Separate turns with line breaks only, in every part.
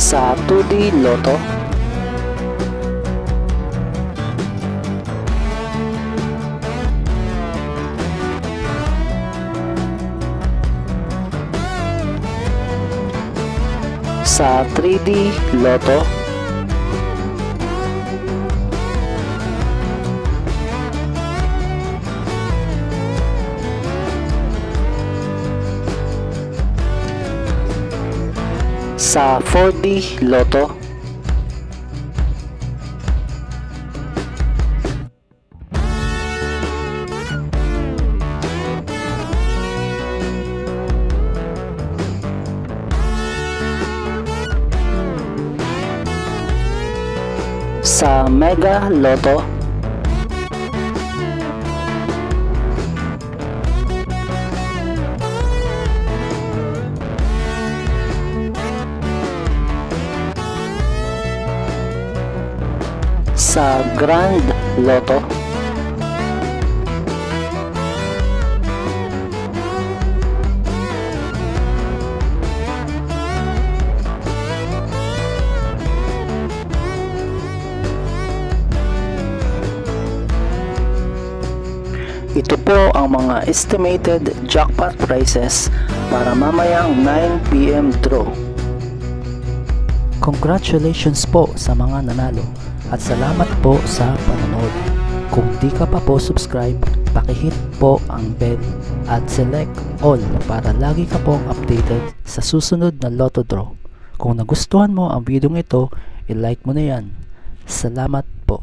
Sa 2D Lotto, sa 3D Lotto, sa 4D Lotto, sa Mega Lotto, sa Grand Lotto, ito po ang mga estimated jackpot prices para mamayang 9 PM draw.
Congratulations po sa mga nanalo at salamat po sa panonood. Kung di ka pa po subscribe, pakihit po ang bell at select all para lagi ka pong updated sa susunod na Lotto Draw. Kung nagustuhan mo ang video ito, i-like mo na yan. Salamat po.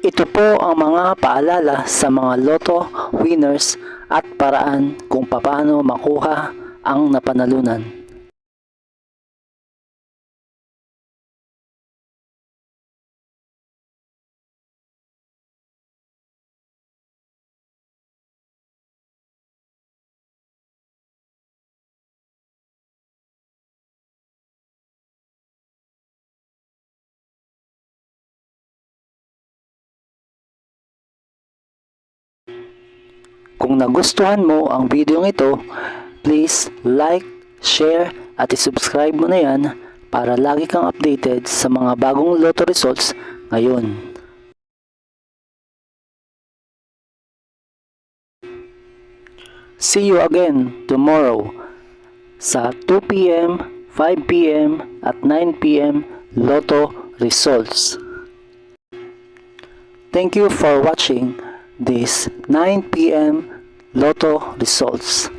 Ito po ang mga paalala sa mga Lotto winners at paraan kung paano makuha ang napanalunan. Kung nagustuhan mo ang video ito, please like, share at i-subscribe mo na yan para lagi kang updated sa mga bagong Lotto results ngayon. See you again tomorrow sa 2 PM, 5 PM at 9 PM Lotto results. Thank you for watching this 9 PM Lotto results.